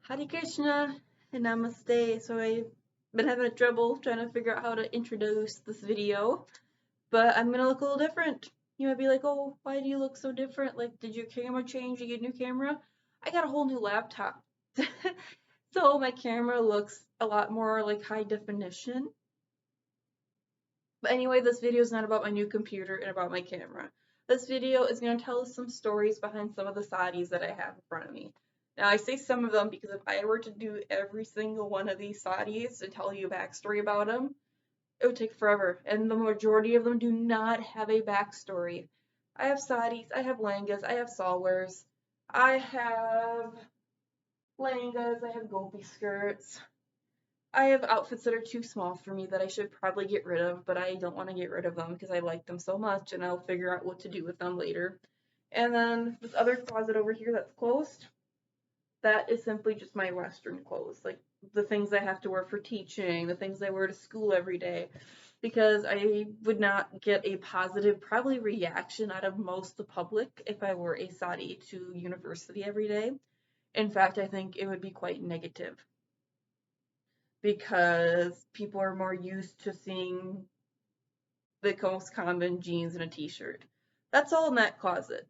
Hare Krishna and Namaste. So I've been having trouble trying to figure out how to introduce this video, but I'm gonna look a little different. You might be like, oh, why do you look so different? Like, did your camera change? Did you get a new camera? I got a whole new laptop. So my camera looks a lot more like high definition. But anyway, this video is not about my new computer and about my camera. This video is going to tell us some stories behind some of the sarees that I have in front of me. Now, I say some of them because if I were to do every single one of these sarees and tell you a backstory about them, it would take forever. And the majority of them do not have a backstory. I have sarees, I have lenghas, I have salwars, I have lenghas, I have gopi skirts, I have outfits that are too small for me that I should probably get rid of, but I don't want to get rid of them because I like them so much and I'll figure out what to do with them later. And then this other closet over here that's closed, that is simply just my Western clothes, like the things I have to wear for teaching, the things I wear to school every day, because I would not get a positive, probably reaction out of most of the public if I wore a sari to university every day. In fact, I think it would be quite negative because people are more used to seeing the most common jeans and a t-shirt. That's all in that closet,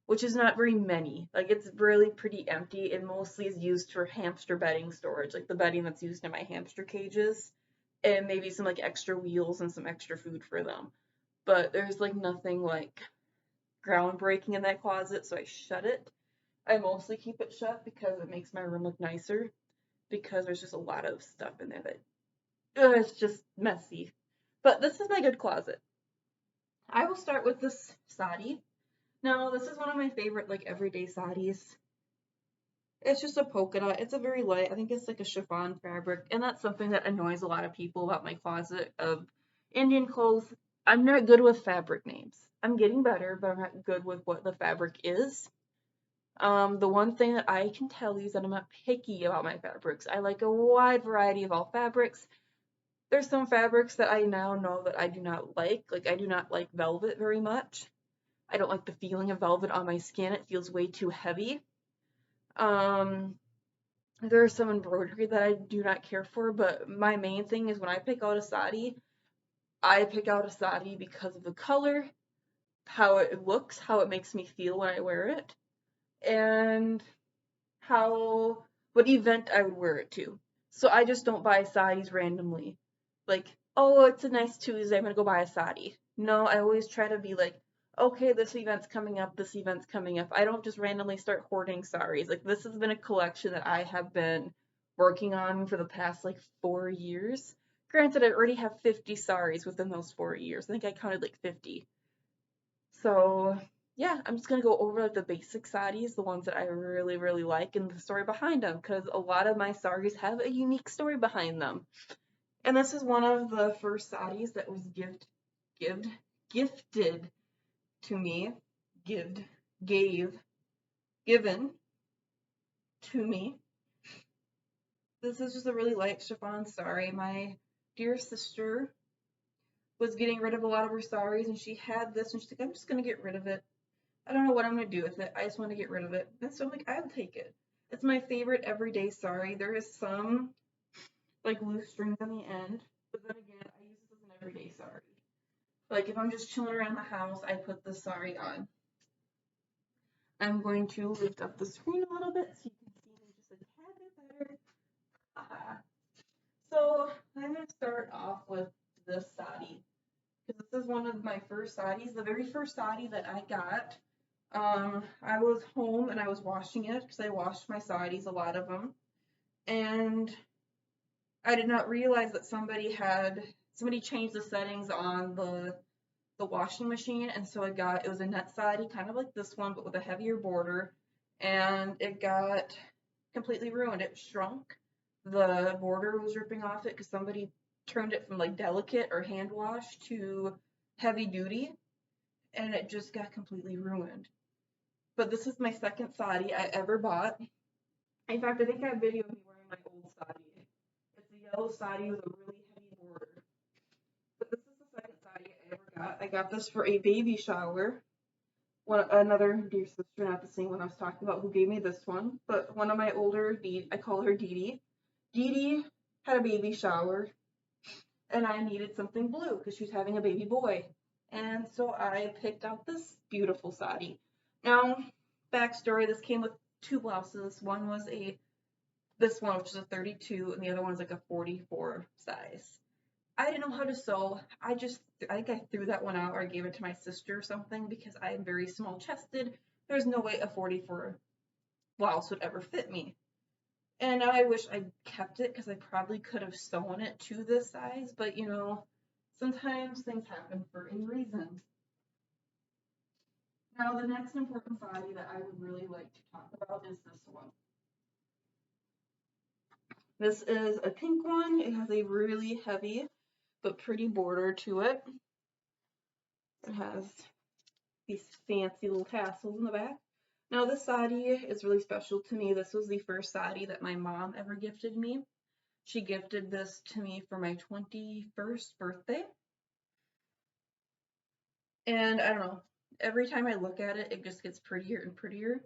which is not very many. Like it's really pretty empty. It mostly is used for hamster bedding storage, like the bedding that's used in my hamster cages, and maybe some like extra wheels and some extra food for them. But there's like nothing like groundbreaking in that closet, so I shut it. I mostly keep it shut because it makes my room look nicer because there's just a lot of stuff in there that it's just messy. But this is my good closet. I will start with this sari. Now, this is one of my favorite like everyday saris. It's just a polka dot. It's a very light. I think it's like a chiffon fabric, and that's something that annoys a lot of people about my closet of Indian clothes. I'm not good with fabric names. I'm getting better, but I'm not good with what the fabric is. The one thing that I can tell you is that I'm not picky about my fabrics. I like a wide variety of all fabrics. There's some fabrics that I now know that I do not like. Like I do not like velvet very much. I don't like the feeling of velvet on my skin. It feels way too heavy. Um, there's some embroidery that I do not care for, but my main thing is when I pick out a sari, I pick out a sari because of the color, how it looks, how it makes me feel when I wear it, and how what event I would wear it to. So I just don't buy saris randomly. Like, oh, it's a nice Tuesday, I'm gonna go buy a sari. No, I always try to be like, okay, this event's coming up, this event's coming up. I don't just randomly start hoarding saris. Like this has been a collection that I have been working on for the past like 4 years. Granted, I already have 50 saris within those 4 years. I think I counted like 50. So yeah, I'm just gonna go over like the basic saris, the ones that I really, really like, and the story behind them, because a lot of my saris have a unique story behind them. And this is one of the first saris that was gived, gifted to me, gived, gave, given to me. This is just a really light chiffon sari. My dear sister was getting rid of a lot of her saris, and she had this, and she's like, I'm just gonna get rid of it. I don't know what I'm gonna do with it. I just want to get rid of it. And so I'm like, I'll take it. It's my favorite everyday sari. There is some like loose strings on the end, but then again, I use this as an everyday sari. Like if I'm just chilling around the house, I put this sari on. I'm going to lift up the screen a little bit so you can see me just a tad bit better. So I'm going to start off with this sari because this is one of my first saris. The very first sari that I got, I was home and I was washing it because I washed my saris, a lot of them, and I did not realize that somebody changed the settings on the washing machine, and so it was a net sari, kind of like this one, but with a heavier border, and it got completely ruined. It shrunk. The border was ripping off it because somebody turned it from like delicate or hand wash to heavy duty, and it just got completely ruined. But this is my second sari I ever bought. In fact, I think I have video of me wearing my old sari. It's a yellow sari with a really heavy border. But this is the second sari I ever got. I got this for a baby shower. Another dear sister, not the same one I was talking about, who gave me this one, but one of my older, I call her Dee Dee. Dee Dee had a baby shower, and I needed something blue because she was having a baby boy. And so I picked out this beautiful sari. Now, backstory, this came with two blouses. One was this one, which is a 32, and the other one is like a 44 size. I didn't know how to sew. I think I threw that one out or I gave it to my sister or something because I am very small chested. There's no way a 44 blouse would ever fit me. And now I wish I kept it because I probably could have sewn it to this size, but you know, sometimes things happen for a reason. Now, the next important sari that I would really like to talk about is this one. This is a pink one. It has a really heavy but pretty border to it. It has these fancy little tassels in the back. Now, this sari is really special to me. This was the first sari that my mom ever gifted me. She gifted this to me for my 21st birthday. And I don't know, every time I look at it, it just gets prettier and prettier.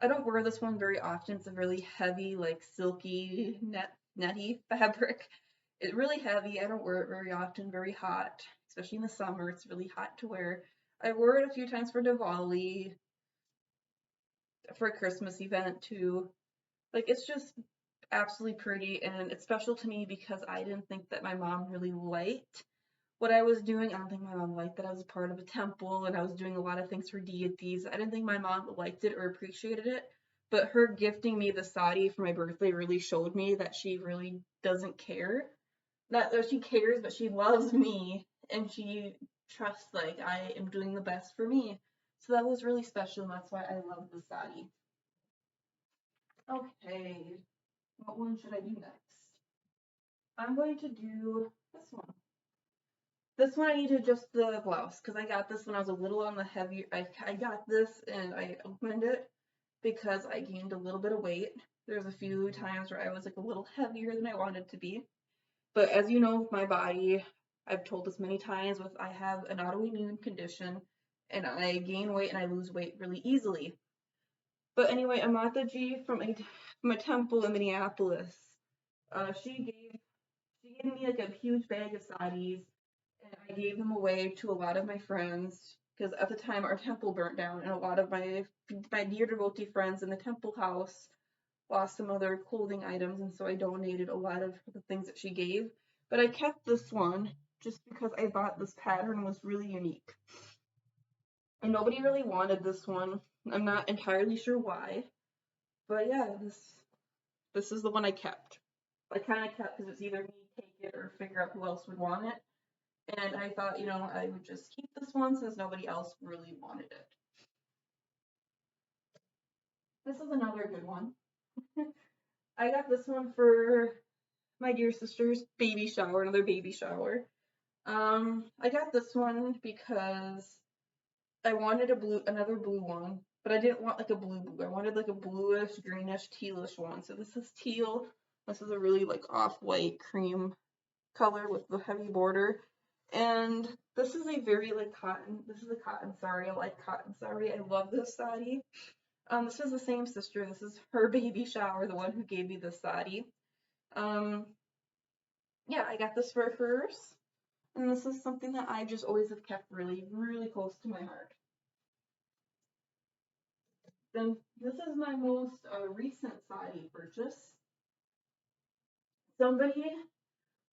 I don't wear this one very often. It's a really heavy, like silky, netty fabric. It's really heavy. I don't wear it very often, very hot, especially in the summer. It's really hot to wear. I wore it a few times for Diwali, for a Christmas event too. Like, it's just absolutely pretty, and it's special to me because I didn't think that my mom really liked what I was doing. I don't think my mom liked that I was a part of a temple and I was doing a lot of things for deities. I didn't think my mom liked it or appreciated it, but her gifting me the sari for my birthday really showed me that she really doesn't care. Not that she cares, but she loves me and she trusts like I am doing the best for me. So that was really special, and that's why I love the sari. Okay, what one should I do next? I'm going to do this one. This one I need to adjust the blouse because I got this when I was a little on the heavier. I got this and I opened it because I gained a little bit of weight. There's a few times where I was like a little heavier than I wanted to be. But as you know, with my body, I've told this many times, with I have an autoimmune condition and I gain weight and I lose weight really easily. But anyway, Amata G from a temple in Minneapolis, she gave me like a huge bag of saris, and I gave them away to a lot of my friends because at the time our temple burnt down, and a lot of my dear devotee friends in the temple house lost some other clothing items, and so I donated a lot of the things that she gave. But I kept this one just because I thought this pattern was really unique. And nobody really wanted this one. I'm not entirely sure why. But yeah, this is the one I kept. I kind of kept because it's either me take it or figure out who else would want it. And I thought, you know, I would just keep this one since nobody else really wanted it. This is another good one. I got this one for my dear sister's baby shower, another baby shower. I got this one because I wanted another blue one, but I didn't want like a blue. I wanted like a bluish, greenish, tealish one. So this is teal. This is a really like off-white cream color with the heavy border. And this is a very like cotton. This is a cotton sari. I like cotton sari. I love this sari. This is the same sister. This is her baby shower, the one who gave me this sari. Um, yeah, I got this for hers. And this is something that I just always have kept really, really close to my heart. Then this is my most recent sari purchase. Somebody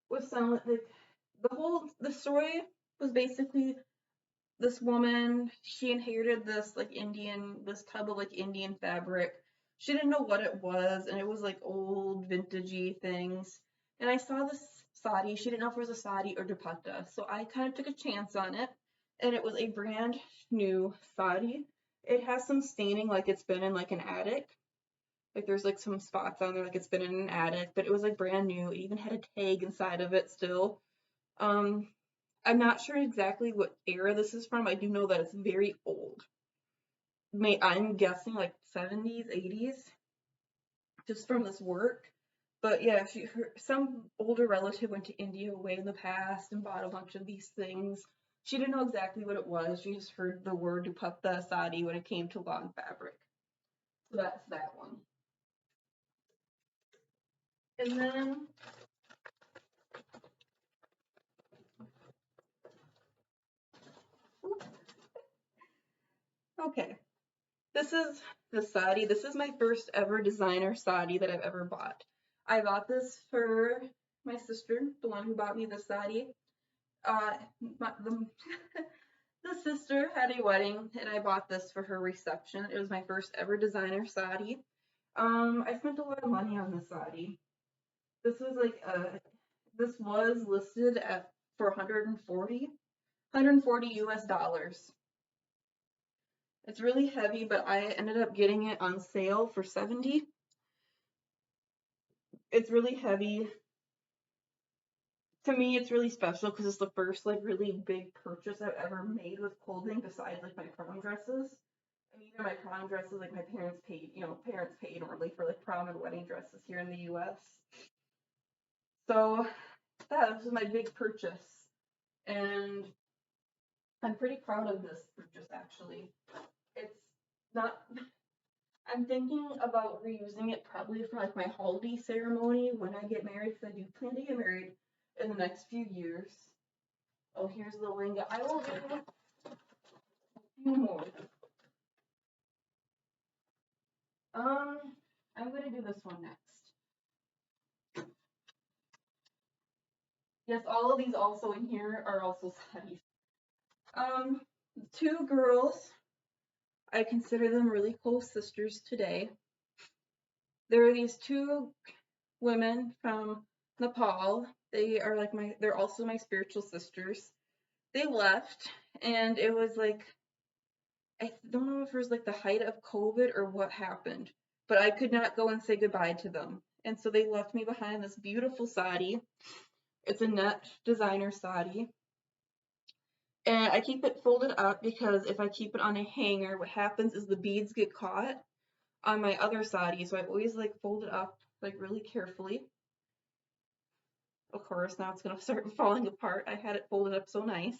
was selling like the story was basically this woman, she inherited this tub of like Indian fabric. She didn't know what it was, and it was like old vintagey things. And I saw this sari. She didn't know if it was a sari or dupatta, so I kind of took a chance on it, and it was a brand new sari. It has some staining, like it's been in like an attic. Like there's like some spots on there, like it's been in an attic, but it was like brand new. It even had a tag inside of it still. Um, I'm not sure exactly what era this is from. I do know that it's very old. I'm guessing like 70s, 80s, just from this work. But yeah, some older relative went to India way in the past and bought a bunch of these things. She didn't know exactly what it was. She just heard the word dupatta sari when it came to long fabric. So that's that one. And then okay, this is the sari. This is my first ever designer sari that I've ever bought. I bought this for my sister, the one who bought me the sari. The, the sister had a wedding, and I bought this for her reception. It was my first ever designer sari. I spent a lot of money on this sari. This was like this was listed at for 140 US dollars. It's really heavy, but I ended up getting it on sale for 70. It's really heavy. To me, it's really special because it's the first like really big purchase I've ever made with clothing besides like my prom dresses. And even my prom dresses, like my parents paid, parents pay normally for like prom and wedding dresses here in the US. So yeah, this is my big purchase. And I'm pretty proud of this purchase actually. It's not I'm thinking about reusing it probably for like my holiday ceremony when I get married, because I do plan to get married in the next few years. Oh, here's the lenga. I will do a few more. I'm gonna do this one next. Yes, all of these also in here are also sarees. Two girls. I consider them really close sisters today. There are these two women from Nepal. They are like they're also my spiritual sisters. They left, and it was like, I don't know if it was like the height of COVID or what happened, but I could not go and say goodbye to them. And so they left me behind this beautiful sari. It's a net designer sari. And I keep it folded up because if I keep it on a hanger, what happens is the beads get caught on my other sari. So I always like fold it up like really carefully. Of course, now it's gonna start falling apart. I had it folded up so nice.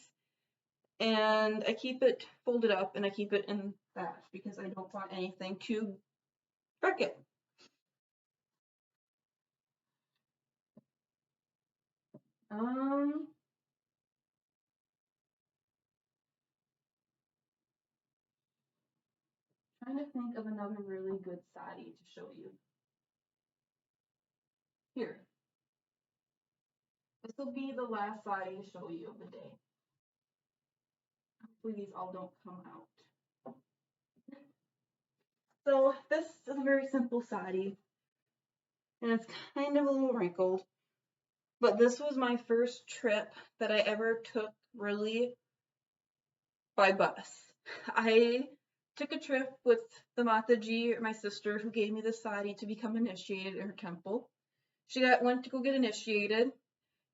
And I keep it folded up and I keep it in that because I don't want anything to wreck it. Trying to think of another really good sari to show you. Here. This will be the last sari to show you of the day. Hopefully these all don't come out. So this is a very simple sari, and it's kind of a little wrinkled, but this was my first trip that I ever took really by bus. I took a trip with the Mataji, my sister, who gave me the sari to become initiated in her temple. She went to go get initiated,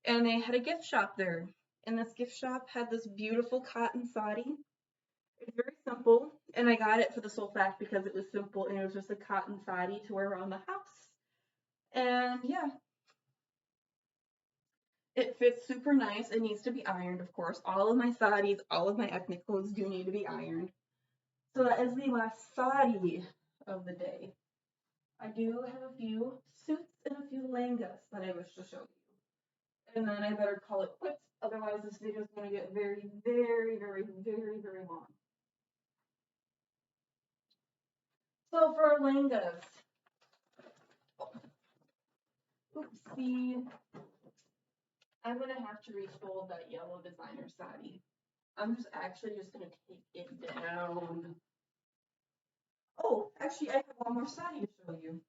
and they had a gift shop there. And this gift shop had this beautiful cotton sari. It's very simple, and I got it for the sole fact because it was simple and it was just a cotton sari to wear around the house. And yeah, it fits super nice. It needs to be ironed, of course. All of my saris, all of my ethnic clothes do need to be ironed. So that is the last sari of the day. I do have a few suits and a few lenghas that I wish to show you. And then I better call it quits, otherwise this video is going to get very, very, very, very, very long. So for our lenghas, oopsie, I'm going to have to refold that yellow designer sari. I'm just actually just going to take it down. Oh, actually I have one more sari to show you.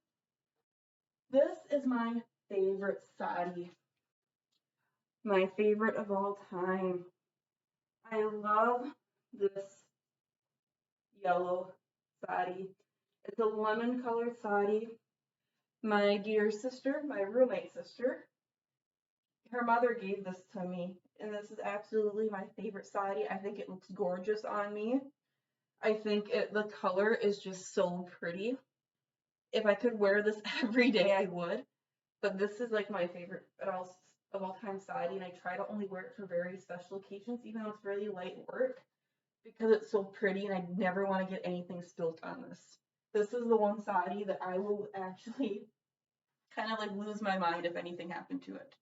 This is my favorite sari. My favorite of all time. I love this yellow sari. It's a lemon colored sari. My dear sister, my roommate sister, her mother gave this to me, and this is absolutely my favorite sari. I think it looks gorgeous on me. I think the color is just so pretty. If I could wear this every day, I would. But this is like my favorite. of all time sari, and I try to only wear it for very special occasions, even though it's really light work, because it's so pretty and I never want to get anything spilt on this. This is the one sari that I will actually kind of like lose my mind if anything happened to it.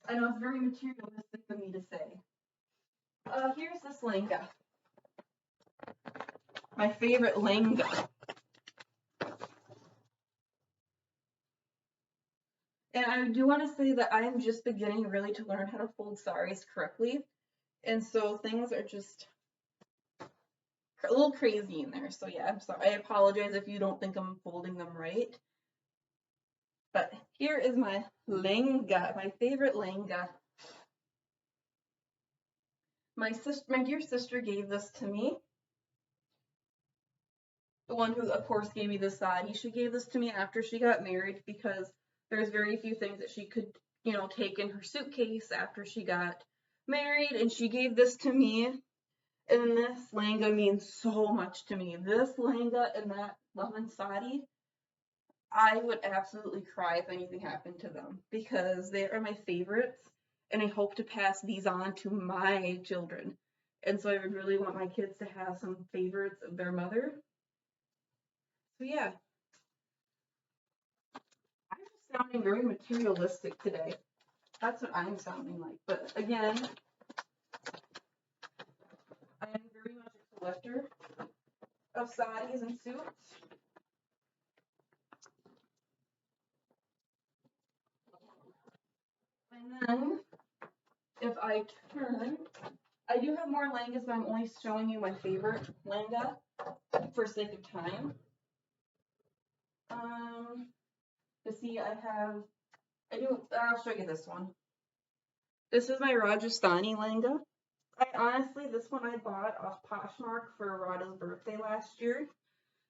I know it's very materialistic for me to say. Here's this lenga. My favorite lenga. And I do want to say that I am just beginning really to learn how to fold saris correctly. And so things are just a little crazy in there. So yeah, I'm sorry. I apologize if you don't think I'm folding them right. But here is my lenga, my favorite lenga. My dear sister gave this to me. The one who, of course, gave me this sari. She gave this to me after she got married because there's very few things that she could, take in her suitcase after she got married. And she gave this to me. And this lenga means so much to me. This lenga and that lemon sari, I would absolutely cry if anything happened to them because they are my favorites. And I hope to pass these on to my children. And so I would really want my kids to have some favorites of their mother. So yeah. I'm just sounding very materialistic today. That's what I'm sounding like. But again, I am very much a collector of saris and suits. And then, if I turn, I do have more lengas, but I'm only showing you my favorite lenga for sake of time. To see, I'll show you this one. This is my Rajasthani lenga. This one I bought off Poshmark for Radha's birthday last year.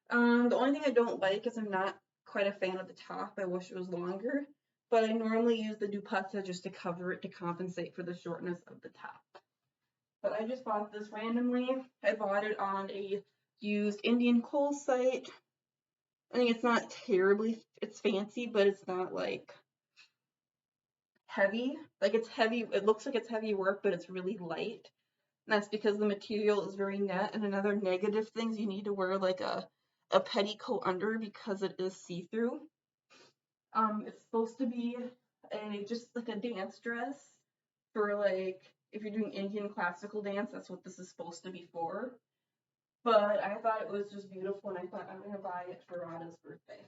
The only thing I don't like is I'm not quite a fan of the top. I wish it was longer, but I normally use the dupatta just to cover it to compensate for the shortness of the top. But I just bought this randomly. I bought it on a used Indian coal site. I think it's not terribly, it's fancy, but it's not like heavy. Like it's heavy, it looks like it's heavy work, but it's really light. And that's because the material is very net. And another negative thing is you need to wear like a petticoat under because it is see-through. It's supposed to be just like a dance dress for like if you're doing Indian classical dance, that's what this is supposed to be for. But I thought it was just beautiful and I thought I'm gonna buy it for Radha's birthday.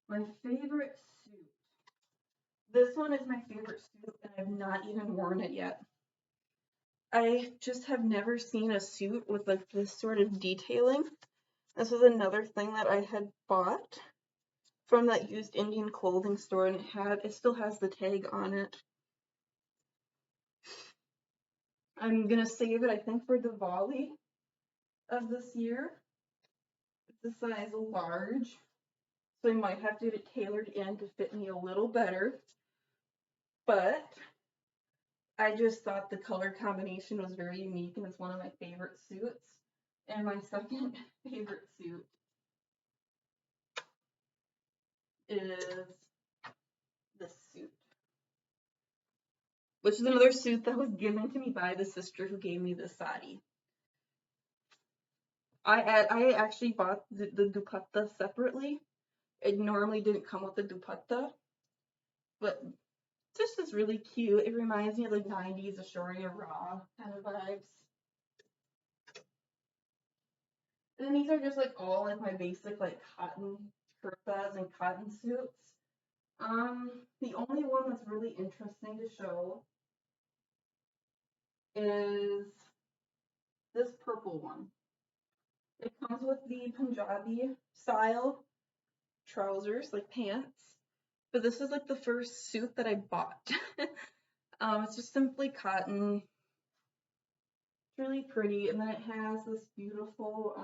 My favorite suit. This one is my favorite suit and I've not even worn it yet. I just have never seen a suit with like this sort of detailing. This was another thing that I had bought from that used Indian clothing store and it still has the tag on it. I'm gonna save it, I think, for Diwali of this year. It's a size large, so I might have to get it tailored in to fit me a little better. But I just thought the color combination was very unique and it's one of my favorite suits. And my second favorite suit is this suit, which is another suit that was given to me by the sister who gave me this sari. I actually bought the dupatta separately. It normally didn't come with the dupatta, but this is really cute. It reminds me of like 90s Ashorya Raw kind of vibes. And then these are just like all like my basic like cotton kurtas and cotton suits. The only one that's really interesting to show is this purple one. It comes with the Punjabi style trousers, like pants. But this is like the first suit that I bought. It's just simply cotton. It's really pretty, and then it has this beautiful,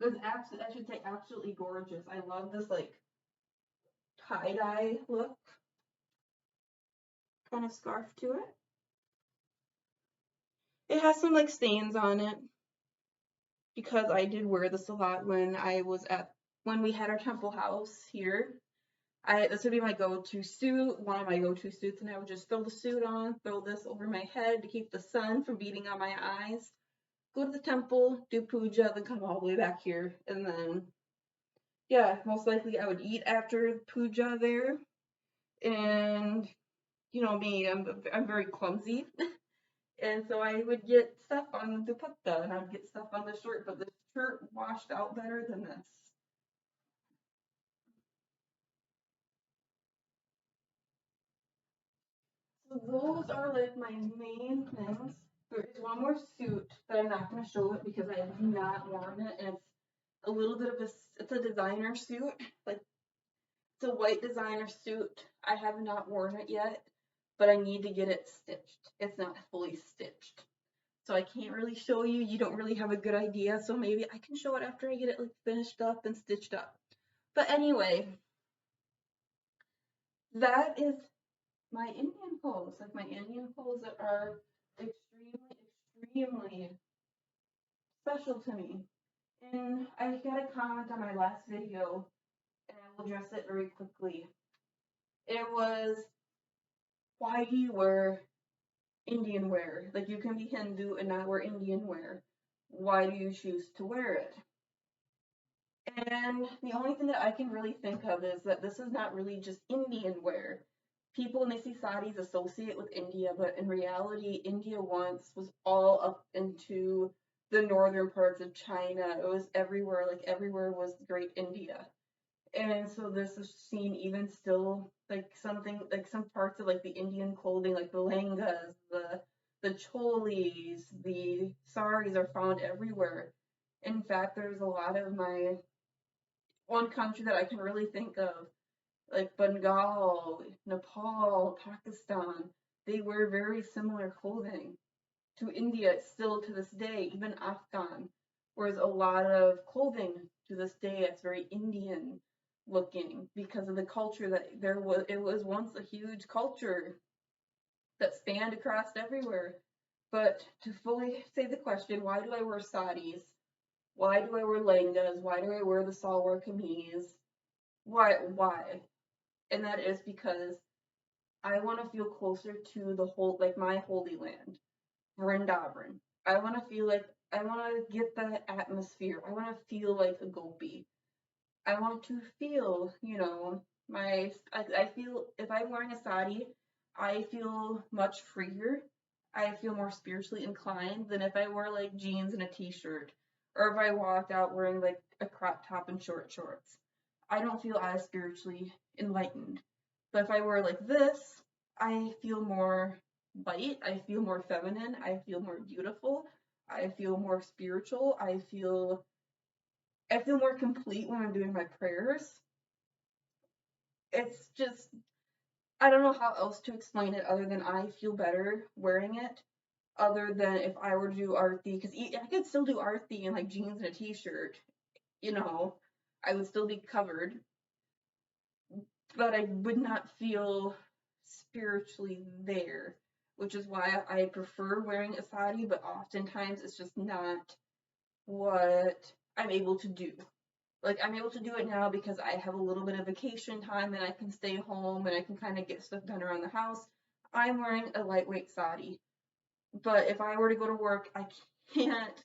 I should say absolutely gorgeous. I love this like tie-dye look kind of scarf to it. It has some like stains on it because I did wear this a lot when I was at when we had our temple house here, this would be my go-to suit, one of my go-to suits, and I would just throw the suit on, throw this over my head to keep the sun from beating on my eyes, go to the temple, do puja, then come all the way back here, and then yeah, most likely I would eat after puja there, and you know me, I'm very clumsy, and so I would get stuff on the dupatta, and I'd get stuff on the shirt, but the shirt washed out better than this. So those are like my main things. There is one more suit that I'm not going to show it because I have not worn it, and it's a little bit of it's a designer suit, like it's a white designer suit. I have not worn it yet, but I need to get it stitched. It's not fully stitched. So I can't really show you. You don't really have a good idea. So maybe I can show it after I get it like finished up and stitched up. But anyway, that is my Indian clothes. Like my Indian clothes that are extremely, extremely special to me. And I got a comment on my last video, and I will address it very quickly. It was, why do you wear Indian wear? Like, you can be Hindu and not wear Indian wear. Why do you choose to wear it? And the only thing that I can really think of is that this is not really just Indian wear. People, when they see sarees, associate with India, but in reality, India once was all up into the northern parts of China. It was everywhere, like everywhere was Great India. And so this is seen even still, like something, like some parts of like the Indian clothing, like the lenghas, the cholis, the sarees are found everywhere. In fact, there's a lot of my one country that I can really think of, like Bengal, Nepal, Pakistan, they wear very similar clothing to India still to this day, even Afghan, whereas a lot of clothing to this day it's very Indian looking because of the culture that there was. It was once a huge culture that spanned across everywhere. But to fully say the question, why do I wear sarees? Why do I wear lenghas? Why do I wear the salwar kameez? Why? And that is because I want to feel closer to the whole, like my holy land, Vrindavan. I want to feel like I want to get that atmosphere. I want to feel like a gopi. I want to feel, you know, I feel if I'm wearing a sari, I feel much freer. I feel more spiritually inclined than if I wore like jeans and a t-shirt, or if I walked out wearing like a crop top and short shorts. I don't feel as spiritually enlightened. But if I wear like this, I feel more light, I feel more feminine, I feel more beautiful, I feel more spiritual, I feel more complete when I'm doing my prayers. It's just, I don't know how else to explain it other than I feel better wearing it. Other than if I were to do arti, because I could still do arti in like jeans and a t-shirt, you know, I would still be covered, but I would not feel spiritually there, which is why I prefer wearing a sari, but oftentimes it's just not what I'm able to do. Like I'm able to do it now because I have a little bit of vacation time and I can stay home and I can kind of get stuff done around the house. I'm wearing a lightweight sari, but if I were to go to work, I can't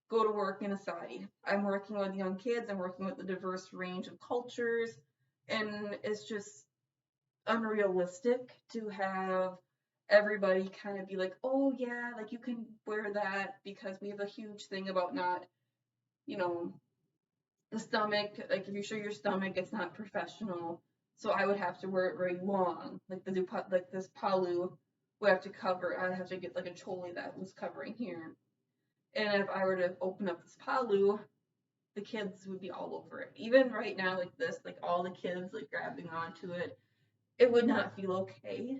go to work in a sari. I'm working with young kids, I'm working with a diverse range of cultures, and it's just unrealistic to have everybody kind of be like, oh yeah, like you can wear that because we have a huge thing about not, you know, the stomach, like if you show your stomach, it's not professional. So I would have to wear it very long, like like this palu would have to cover. I'd have to get like a choli that was covering here. And if I were to open up this palu, the kids would be all over it. Even right now, like this, like all the kids like grabbing onto it, it would not feel okay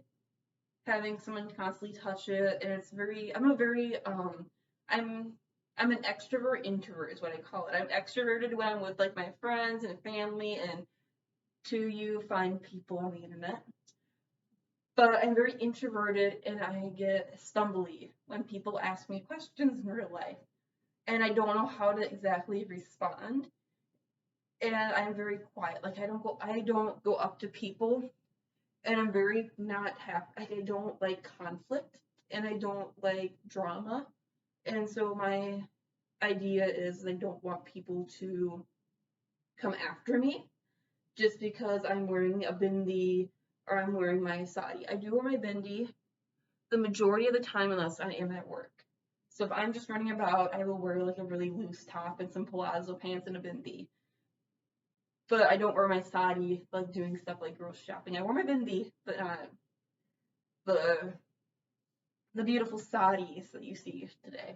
having someone constantly touch it. And it's very, I'm I'm an extrovert introvert is what I call it. I'm extroverted when I'm with like my friends and family and to you find people on the internet. But I'm very introverted and I get stumbly when people ask me questions in real life. And I don't know how to exactly respond. and I'm very quiet. Like I don't go up to people, and I'm very not happy. I don't like conflict, and I don't like drama. And so my idea is I don't want people to come after me just because I'm wearing a bindi or I'm wearing my sari. I do wear my bindi the majority of the time unless I am at work. So if I'm just running about, I will wear like a really loose top and some palazzo pants and a bindi. But I don't wear my sari like doing stuff like grocery shopping. I wear my bindi, but not the beautiful sarees that you see today.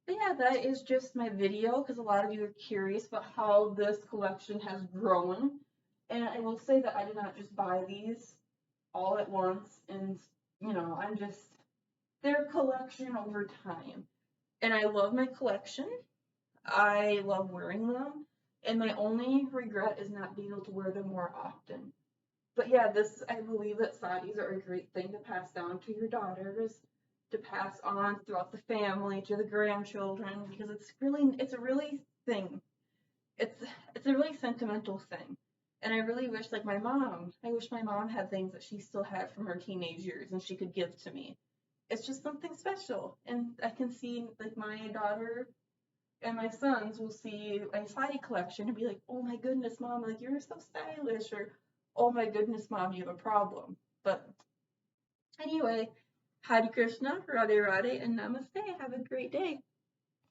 But yeah, that is just my video because a lot of you are curious about how this collection has grown. And I will say that I did not just buy these all at once and I'm just their collection over time. And I love my collection. I love wearing them. And my only regret is not being able to wear them more often. But yeah, I believe that sarees are a great thing to pass down to your daughters, to pass on throughout the family, to the grandchildren, because it's a really thing. It's, it's a really sentimental thing. And I really wish, like I wish my mom had things that she still had from her teenage years and she could give to me. It's just something special. And I can see, like, my daughter and my sons will see my saree collection and be like, "Oh my goodness, mom, like you're so stylish," or "Oh my goodness, mom, you have a problem." But anyway, Hare Krishna, Radhe Radhe, and Namaste. Have a great day.